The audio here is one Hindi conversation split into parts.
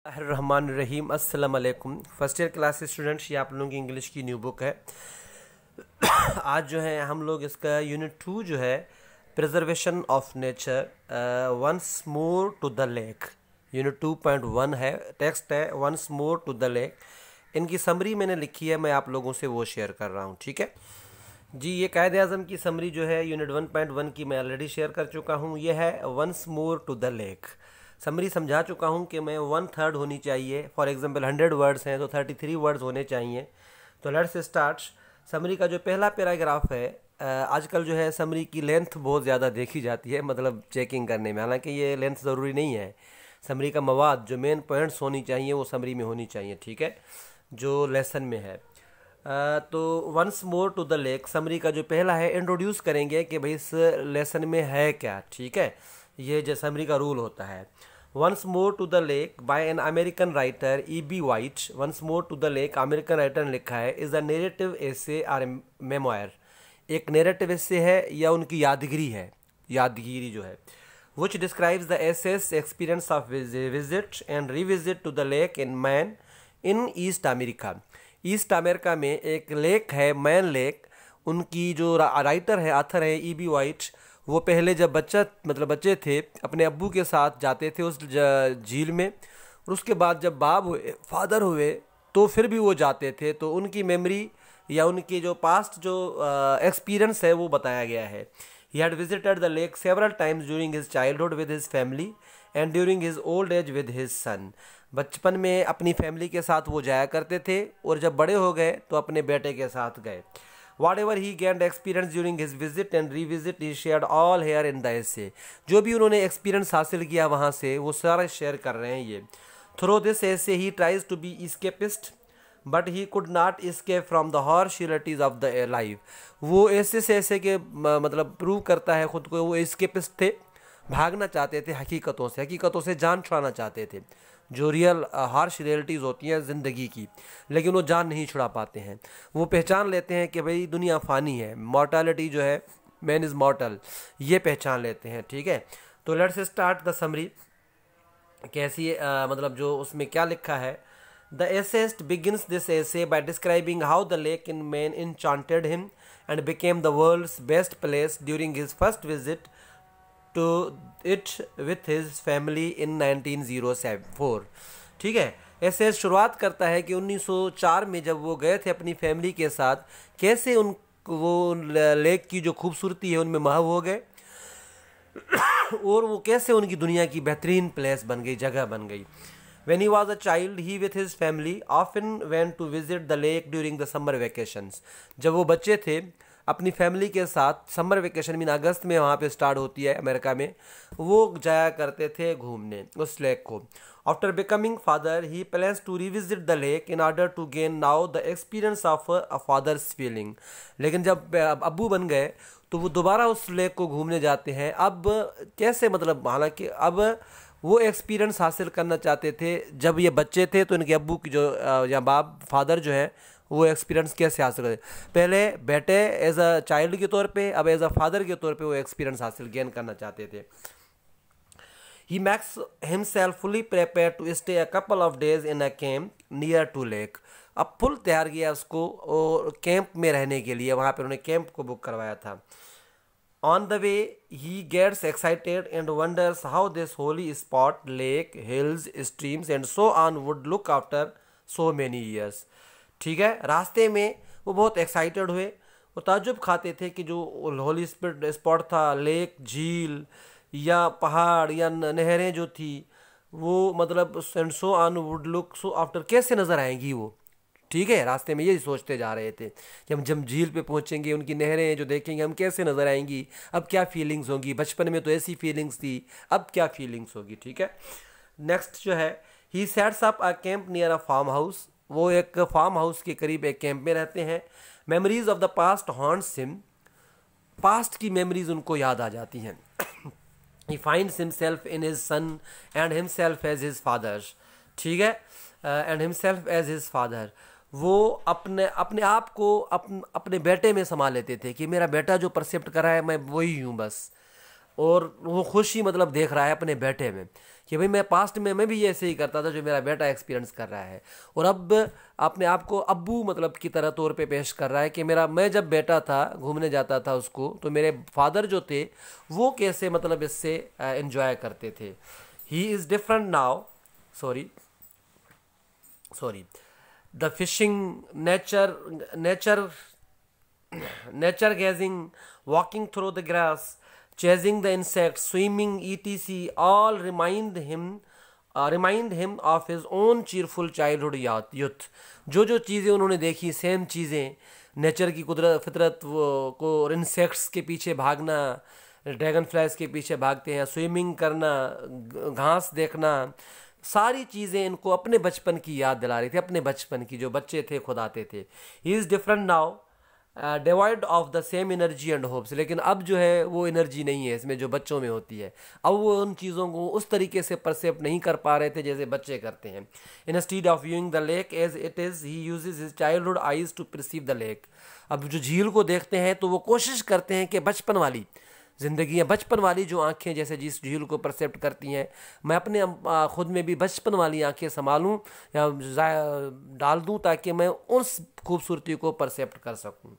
रहमान रहीम। अस्सलाम वालेकुम। फर्स्ट ईयर क्लास स्टूडेंट्स, ये आप लोगों की इंग्लिश की न्यू बुक है। आज जो है हम लोग इसका यूनिट 2 जो है preservation of nature once more to the lake, unit 2.1 है। टेक्स्ट है once more to the lake. इनकी समरी मैंने लिखी है, मैं आप लोगों से वो शेयर कर रहा हूँ। ठीक है जी। ये कायदे आज़म की समरी जो है यूनिट 1.1 की मैं ऑलरेडी शेयर कर चुका हूँ। ये है once more to the lake. Summary समझा चुका हूँ कि मैं 1/3 होनी चाहिए। फॉर एग्जांपल 100 वर्ड्स हैं तो 33 वर्ड्स होने चाहिए। तो लेट्स स्टार्ट। समरी का जो पहला पैराग्राफ है, आजकल जो है समरी की लेंथ बहुत ज़्यादा देखी जाती है, मतलब चेकिंग करने में। हालांकि ये लेंथ ज़रूरी नहीं है। समरी का मवाद जो मेन पॉइंट्स होनी चाहिए वो समरी में होनी चाहिए। ठीक है, जो लेसन में है। तो once more to the lake summary का जो पहला है, इंट्रोड्यूस करेंगे कि भाई इस लेसन में है क्या। ठीक है, ये जो समरी का रूल होता है। Once more to the lake by an American writer E.B. White. Once more to the lake American writer ने लिखा है, is a narrative essay or memoir. एक नेरेटिव एसे है या उनकी यादगिरी है, यादगिरी जो है, which describes the essay's experience of visit and revisit to the lake in Man in East America। East America में एक लेक है, मैन लेक। उनकी जो राइटर है, आथर है E.B. वाइट, वो पहले जब बच्चे थे अपने अब्बू के साथ जाते थे उस झील में, और उसके बाद जब बाप हुए, फादर हुए, तो फिर भी वो जाते थे। तो उनकी मेमोरी या उनकी जो पास्ट जो एक्सपीरियंस है वो बताया गया है। He had visited the lake several times during his childhood with his family and during his old age with his son। बचपन में अपनी फैमिली के साथ वो जाया करते थे और जब बड़े हो गए तो अपने बेटे के साथ गए। Whatever he gained experience during his visit and revisit he shared all here in the essay। जो भी उन्होंने एक्सपीरियंस हासिल किया वहाँ से वो सारा शेयर कर रहे हैं ये। Through this essay he tries to be escapist but he could not escape from the harsh realities of the life. वो ऐसे से ऐसे के मतलब प्रूव करता है ख़ुद को, वो escapist थे, भागना चाहते थे हकीकतों से जान छुड़ाना चाहते थे, जो रियल हार्श रियलिटीज़ होती हैं ज़िंदगी की, लेकिन वो जान नहीं छुड़ा पाते हैं। वो पहचान लेते हैं कि भाई दुनिया फ़ानी है, मॉर्टलिटी जो है, मैन इज़ मॉर्टल, ये पहचान लेते हैं। ठीक है, तो लेट्स स्टार्ट द समरी। कैसी मतलब जो उसमें क्या लिखा है। The essayist begins this essay by describing how the lake in Maine enchanted him and became the world's best place during his first visit to it with his family in 1904। ठीक है, ऐसे शुरुआत करता है कि 1904 में जब वो गए थे अपनी फैमिली के साथ, कैसे उन वो लेक की जो खूबसूरती है उनमें महव हो गए और वो कैसे उनकी दुनिया की बेहतरीन प्लेस बन गई, जगह बन गई। When he was a child, he with his family often went to visit the lake during the summer vacations। जब वो बच्चे थे अपनी फैमिली के साथ समर वेकेशन में, अगस्त में वहाँ पे स्टार्ट होती है अमेरिका में, वो जाया करते थे घूमने उस लेक को। After becoming father, he plans to revisit the lake in order to gain now the experience of a father's feeling। लेकिन जब अब्बू बन गए तो वो दोबारा उस लेक को घूमने जाते हैं। अब कैसे, मतलब हालांकि अब वो एक्सपीरियंस हासिल करना चाहते थे। जब ये बच्चे थे तो इनके अब्बू की जो या बाप फादर जो है वो एक्सपीरियंस कैसे हासिल करते, पहले बेटे एज अ चाइल्ड के तौर पे, अब एज अ फादर के तौर पे वो एक्सपीरियंस हासिल गेन करना चाहते थे। He makes himself fully prepared to stay a couple of days in a camp near to lake। अब फुल तैयार किया उसको और कैंप में रहने के लिए, वहाँ पर उन्होंने कैंप को बुक करवाया था। On the way, he gets excited and wonders how this holy spot, lake, hills, streams and so on would look after so many years। ठीक है, रास्ते में वो बहुत एक्साइटेड हुए और ताज्जुब खाते थे कि जो होली स्पॉट था, लेक, झील या पहाड़ या नहरें जो थी, वो मतलब and so on would look so after, कैसे नज़र आएंगी वो। ठीक है, रास्ते में यही सोचते जा रहे थे कि हम जब झील पे पहुंचेंगे, उनकी नहरें जो देखेंगे हम, कैसे नज़र आएंगी, अब क्या फीलिंग्स होंगी। बचपन में तो ऐसी फीलिंग्स थी, अब क्या फीलिंग्स होगी। ठीक है, नेक्स्ट जो है, he sets up a camp near a farmhouse. वो एक फार्म हाउस के करीब एक कैंप में रहते हैं। Memories of the past haunts him. Past की मेमोरीज उनको याद आ जाती हैं। He finds himself in his son and himself as his father. ठीक है, and himself as his father. वो अपने आप को अपने बेटे में समा लेते थे कि मेरा बेटा जो परसेप्ट कर रहा है मैं वही हूँ बस। और वो खुशी मतलब देख रहा है अपने बेटे में कि भाई मैं पास्ट में मैं भी ऐसे ही करता था जो मेरा बेटा एक्सपीरियंस कर रहा है, और अब अपने आप को अब्बू मतलब की तरह तौर पे पेश कर रहा है कि मैं जब बेटा था घूमने जाता था उसको, तो मेरे फादर जो थे वो कैसे मतलब इससे एंजॉय करते थे। He is different now, sorry the fishing, nature gazing, walking through the grass, chasing the insects, swimming, etc. all remind him of his own cheerful childhood youth. जो जो चीज़ें उन्होंने देखी, सेम चीज़ें, नेचर की कुदरत फितरत को, और इंसेक्ट्स के पीछे भागना, ड्रैगन फ्लाइज के पीछे भागते हैं, स्विमिंग करना, घास देखना, सारी चीज़ें इनको अपने बचपन की याद दिला रही थी, अपने बचपन की, जो बच्चे थे खुद आते थे। He is different now, divide of the same energy and hopes. लेकिन अब जो है वो एनर्जी नहीं है इसमें जो बच्चों में होती है। अब वो उन चीज़ों को उस तरीके से परसेप्ट नहीं कर पा रहे थे जैसे बच्चे करते हैं। Instead of viewing the lake as it is, he uses his childhood eyes to perceive the lake. अब जो झील को देखते हैं तो वो कोशिश करते हैं कि बचपन वाली ज़िंदगी या बचपन वाली जो आंखें जैसे जिस झील को परसेप्ट करती हैं, मैं अपने खुद में भी बचपन वाली आंखें संभालूं या डाल दूं ताकि मैं उस खूबसूरती को परसेप्ट कर सकूं।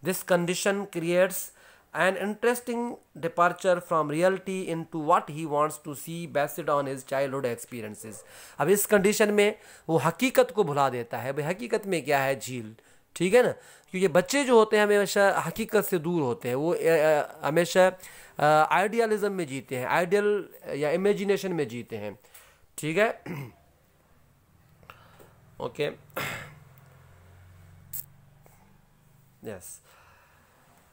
This condition creates an interesting departure from reality into what he wants to see based on his childhood experiences. अब इस कंडीशन में वो हकीकत को भुला देता है। भाई हकीकत में क्या है, झील, ठीक है ना, क्योंकि बच्चे जो होते हैं हमेशा हकीकत से दूर होते हैं, वो हमेशा आइडियलिज्म में जीते हैं, आइडियल या इमेजिनेशन में जीते हैं, ठीक है। Okay, yes,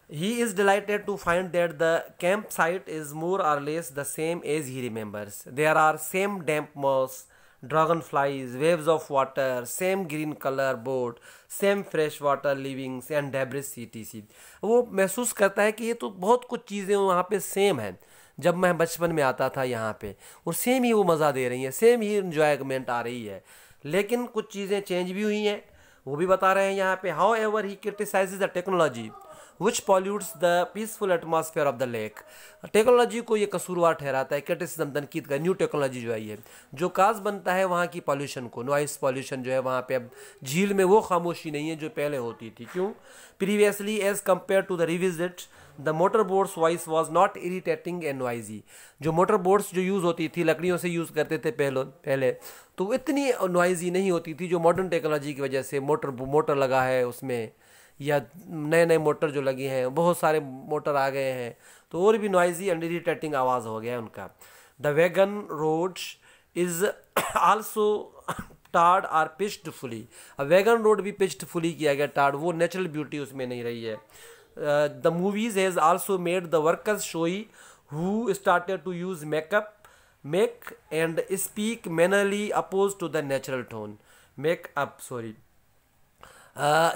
he is delighted to find that the campsite is more or less the same as he remembers. There are same damp moss, dragonflies, waves of water, same green color board, same fresh water livings and debris etc. वो महसूस करता है कि ये तो बहुत कुछ चीज़ें वहाँ पे सेम हैं जब मैं बचपन में आता था यहाँ पे, और सेम ही वो मज़ा दे रही हैं, सेम ही इंजॉयमेंट आ रही है, लेकिन कुछ चीज़ें चेंज भी हुई हैं, वो भी बता रहे हैं यहाँ पे। However he criticises the technology which pollutes the peaceful atmosphere of the lake. Technology को ये कसूरवार ठहराता है, क्रिटिसिज्म तनकीद का, न्यू टेक्नोलॉजी जो आई है जो काज बनता है वहाँ की पॉल्यूशन को, नॉइस पॉल्यूशन जो है वहाँ पे अब झील में वो खामोशी नहीं है जो पहले होती थी। क्यों? Previously as compare to the revisit the motor boats voice was not irritating and noisy. जो मोटर बोट्स जो यूज़ होती थी, लकड़ियों से यूज़ करते थे पहले तो इतनी नॉइजी नहीं होती थी, जो मॉडर्न टेक्नोलॉजी की वजह से मोटर लगा है उसमें, या नए नए मोटर जो लगे हैं, बहुत सारे मोटर आ गए हैं, तो और भी नॉइजी एंड इरिटेटिंग आवाज़ हो गया है उनका। The wagon road is also tarred are pitched fully. अब वैगन रोड भी पिच्ड फुली किया गया, टार्ड, वो नेचुरल ब्यूटी उसमें नहीं रही है। The movies has also made the workers show who started to use make and speak mannerly oppose to the natural tone.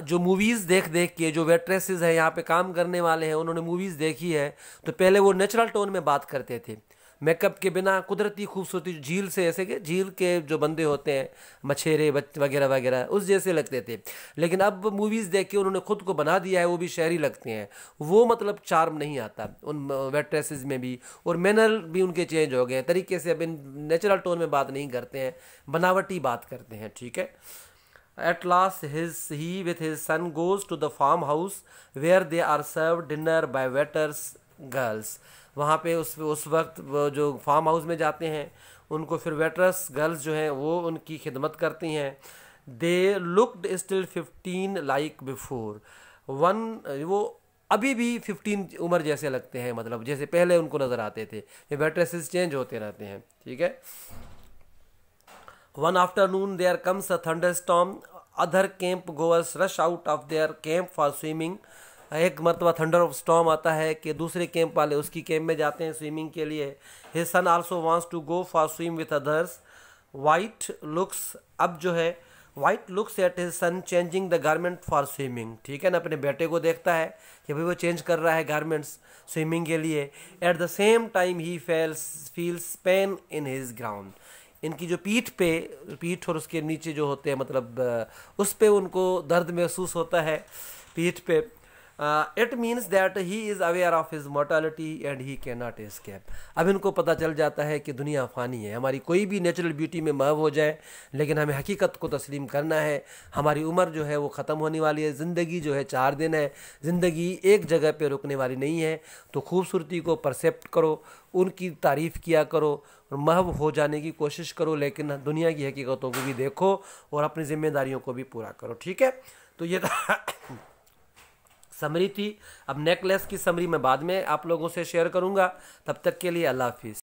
जो मूवीज़ देख के जो वेट्रेसेस हैं यहाँ पे काम करने वाले हैं, उन्होंने मूवीज़ देखी है तो पहले वो नेचुरल टोन में बात करते थे, मेकअप के बिना, कुदरती खूबसूरती झील से, ऐसे कि झील के जो बंदे होते हैं मछेरे वगैरह वगैरह उस जैसे लगते थे। लेकिन अब मूवीज़ देख के उन्होंने खुद को बना दिया है, वो भी शहरी लगते हैं, वो मतलब चार्म नहीं आता उन वेट्रेसेस में भी, और मैनर भी उनके चेंज हो गए हैं, तरीके से अब इन नेचुरल टोन में बात नहीं करते हैं, बनावटी बात करते हैं, ठीक है। At last he with his son goes to the farmhouse where they are served dinner by waiters girls. वहाँ पे उस वक्त जो फार्म हाउस में जाते हैं उनको फिर वेटर्स गर्ल्स जो हैं वो उनकी खिदमत करती हैं। They looked still 15 like before. वो अभी भी 15 उम्र जैसे लगते हैं, मतलब जैसे पहले उनको नज़र आते थे। ये वेट्रेसेस चेंज होते रहते हैं, ठीक है। One afternoon there comes a thunderstorm. Other camp goers rush out of their camp for swimming. एक मरतबा थंडर स्टॉर्म आता है कि दूसरे कैंप वाले उसकी कैंप में जाते हैं स्विमिंग के लिए। His son also wants to go for swim with others. White looks at his son changing the garment for swimming. ठीक है ना, अपने बेटे को देखता है कि भाई वो चेंज कर रहा है गारमेंट्स स्विमिंग के लिए। At the same time he feels pain in his ground. इनकी जो पीठ और उसके नीचे जो होते हैं, मतलब उस पे उनको दर्द महसूस होता है पीठ पे। It means that he is aware of his mortality and he can not escape. अब इनको पता चल जाता है कि दुनिया फ़ानी है, हमारी कोई भी नेचुरल ब्यूटी में महव हो जाए, लेकिन हमें हकीकत को तस्लीम करना है। हमारी उम्र जो है वो ख़त्म होने वाली है, ज़िंदगी जो है 4 दिन है, ज़िंदगी एक जगह पे रुकने वाली नहीं है। तो खूबसूरती को परसेप्ट करो, उनकी तारीफ़ किया करो और महव हो जाने की कोशिश करो, लेकिन दुनिया की हकीकतों को भी देखो और अपनी जिम्मेदारियों को भी पूरा करो। ठीक है, तो ये समरी थी। अब नेकलेस की समरी मैं बाद में आप लोगों से शेयर करूंगा। तब तक के लिए अल्लाह हाफिज़।